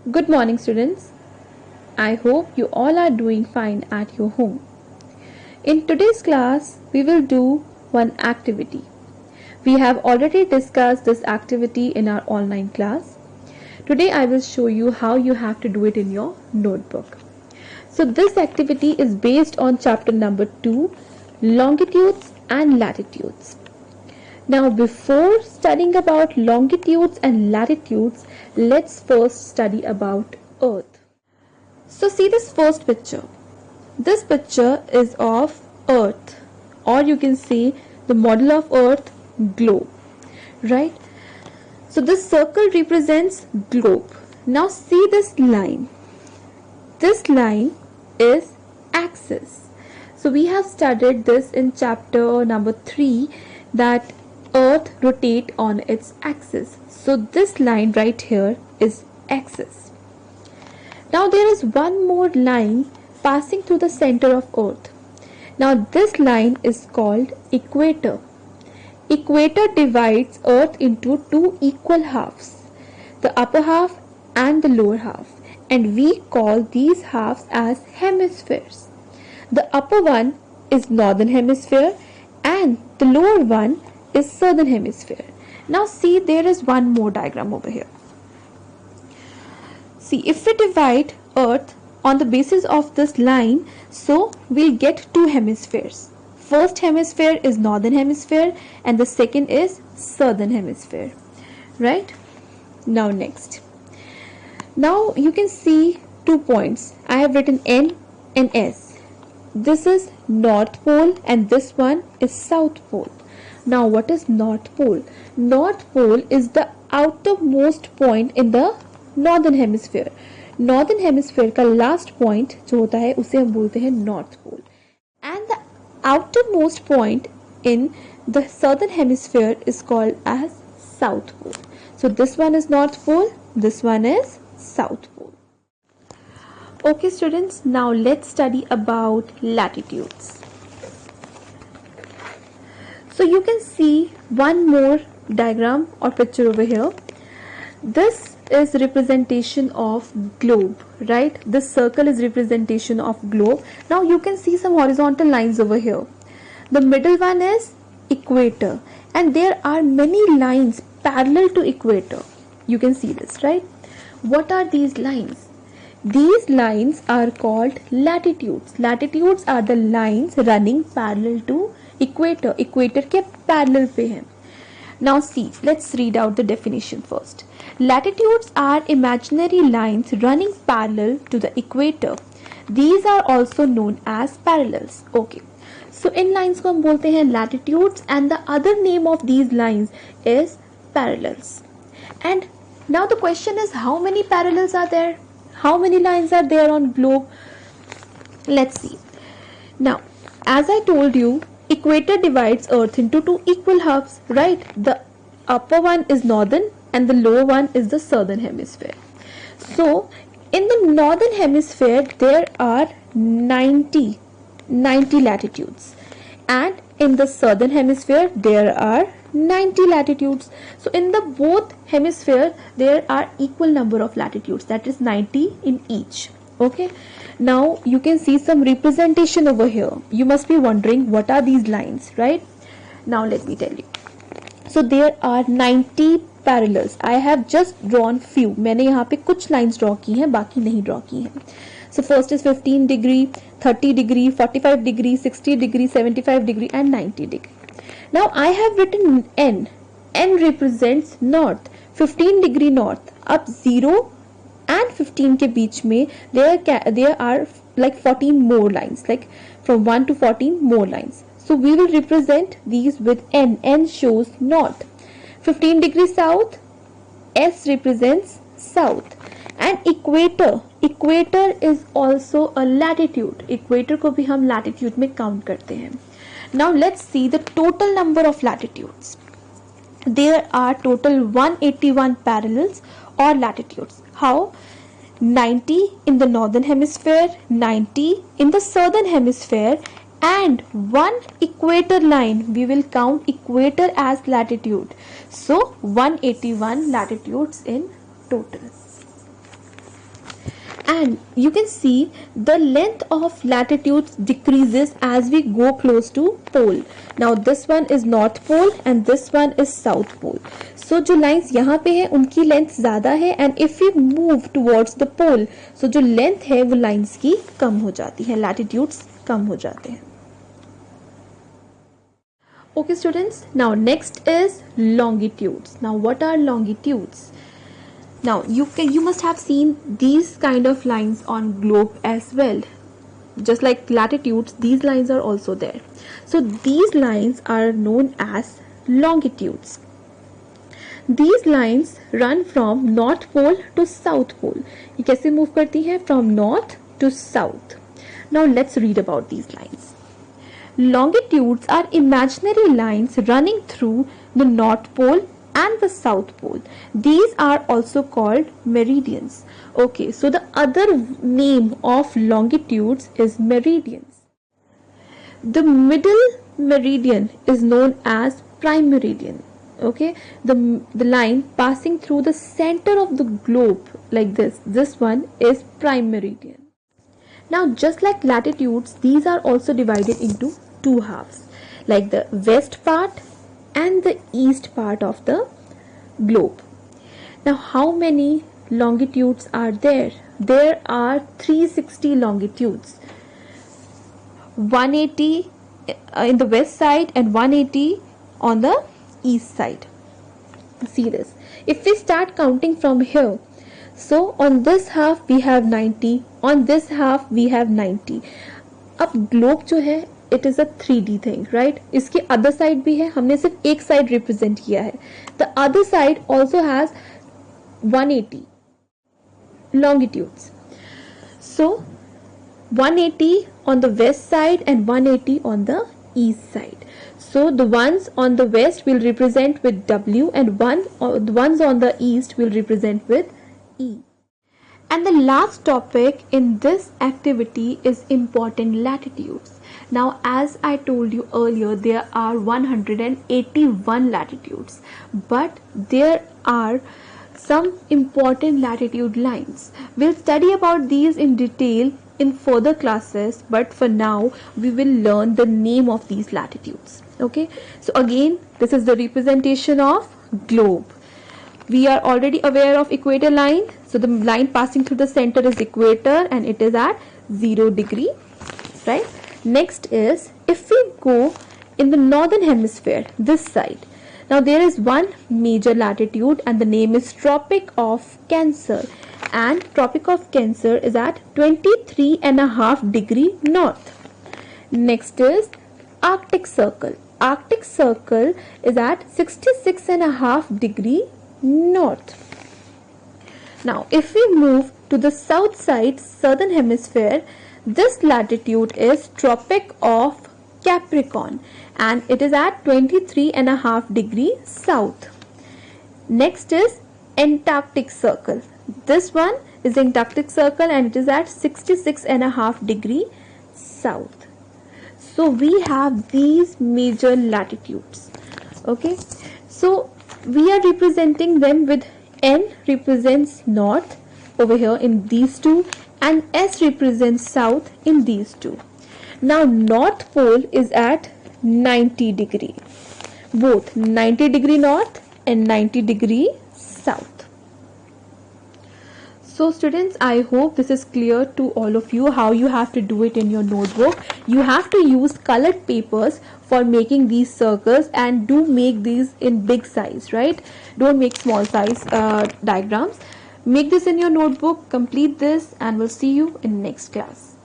Good morning, students. I hope you all are doing fine at your home. In today's class, we will do one activity. We have already discussed this activity in our online class. Today, I will show you how you have to do it in your notebook. So, this activity is based on chapter number 2, longitudes and latitudes. Now, before studying about longitudes and latitudes, let's first study about Earth. So see this first picture. This picture is of Earth, or you can say the model of Earth, globe, right? So this circle represents globe. Now see this line. This line is axis. So we have studied this in chapter number 3 that Earth rotate on its axis. So this line right here is axis. Now there is one more line passing through the center of Earth. Now this line is called equator. Equator divides Earth into two equal halves, the upper half and the lower half, and we call these halves as hemispheres. The upper one is northern hemisphere and the lower one is southern hemisphere. Now see, there is one more diagram over here. See, if we divide Earth on the basis of this line, so we'll get two hemispheres. First hemisphere is northern hemisphere and the second is southern hemisphere, right? Now next. Now you can see 2 points. I have written N and S. This is North Pole and this one is South Pole. Now what is North Pole? North Pole is the outermost point in the northern hemisphere. Northern hemisphere का last point जो होता है उसे हम बोलते हैं north pole and the outermost point in the southern hemisphere is called as south pole. So this one is north pole, this one is south pole. Okay students, now let's study about latitudes. So you can see one more diagram or picture over here. This is representation of globe, right? This circle is representation of globe. Now you can see some horizontal lines over here. The middle one is equator and there are many lines parallel to equator. You can see this, right? What are these lines? These lines are called latitudes. Latitudes are the lines running parallel to equator. Equator के parallel पे हैं. Now see, let's read out the definition first. Latitudes are imaginary lines running parallel to the equator. These are also known as parallels. Okay. So in lines को हम बोलते हैं latitudes and the other name of these lines is parallels. And now the question is, how many parallels are there? How many lines are there on globe? Let's see. Now, as I told you, equator divides Earth into two equal halves, right? The upper one is northern and the lower one is the southern hemisphere. So, in the northern hemisphere, there are 90 latitudes. And in the southern hemisphere, there are 90 latitudes. So, in the both hemisphere, there are equal number of latitudes. That is 90 in each. Okay. Now you can see some representation over here. You must be wondering what are these lines, right? Now let me tell you. So there are 90 parallels. I have just drawn few. मैंने यहाँ पे कुछ lines draw की हैं, बाकी नहीं draw की हैं. So first is 15 degree, 30 degree, 45 degree, 60 degree, 75 degree and 90 degree. Now I have written N. N represents north. 15 degree north. अब 0 and 15 के बीच में there are like 14 more lines, like from 1 to 14 more lines. So we will represent these with N. N shows north. 15 degrees south, S represents south. And equator is also a latitude. Equator को भी हम latitude में count करते हैं. Now let's see the total number of latitudes. There are total 181 parallels or latitudes. How? 90 in the northern hemisphere, 90 in the southern hemisphere, and one equator line. We will count equator as latitude. So 181 latitudes in total. and you can see the length of latitudes decreases as we go close to pole. Now this one is north pole and this one is south pole. So जो lines यहाँ पे है उनकी length ज़्यादा है, and if we move towards the pole, so जो length है वो lines की कम हो जाती है, latitudes कम हो जाते हैं. Okay students, now next is longitudes. Now what are longitudes? Now you must have seen these kind of lines on globe as well. Just like latitudes, these lines are also there. So these lines are known as longitudes. These lines run from north pole to south pole. ये कैसे move करती है? From north to south. Now let's read about these lines. Longitudes are imaginary lines running through the north pole and the south pole. These are also called meridians. Okay, so the other name of longitudes is meridians. The middle meridian is known as prime meridian. Okay, the line passing through the center of the globe like this one is prime meridian. Now just like latitudes, these are also divided into two halves, like the west part and the east part of the globe. Now how many longitudes are there? There are 360 longitudes, 180 in the west side and 180 on the east side. See this, if we start counting from here, so on this half we have 90, on this half we have 90. अब globe जो है it is a 3D thing, right? इसके other side भी है, हमने सिर्फ एक side represent किया है. The other side also has 180 longitudes. So 180 on the west side and 180 on the east side. So the ones on the west will represent with W and the ones on the east will represent with E. And the last topic in this activity is important latitudes. Now as I told you earlier, there are 181 latitudes, but there are some important latitude lines. We'll study about these in detail in further classes, but for now we will learn the name of these latitudes. Okay, so again this is the representation of globe. We are already aware of equator line, so the line passing through the center is equator and it is at 0 degree, right? Next is, if we go in the northern hemisphere, this side, now there is one major latitude and the name is Tropic of Cancer, and Tropic of Cancer is at 23.5 degree north. Next is Arctic Circle. Arctic Circle is at 66.5 degree north. Now if we move to the south side, southern hemisphere, this latitude is Tropic of Capricorn and it is at 23.5 degree south. Next is Antarctic Circle. This one is Antarctic Circle and it is at 66.5 degree south. So we have these major latitudes. Okay, so we are representing them with N represents north over here in these two and S represents south in these two. Now North Pole is at 90 degree, both 90 degree north and 90 degree south. So students, I hope this is clear to all of you how you have to do it in your notebook. You have to use colored papers for making these circles, and do make these in big size, right? Don't make small size diagrams. Make this in your notebook, complete this, and we'll see you in next class.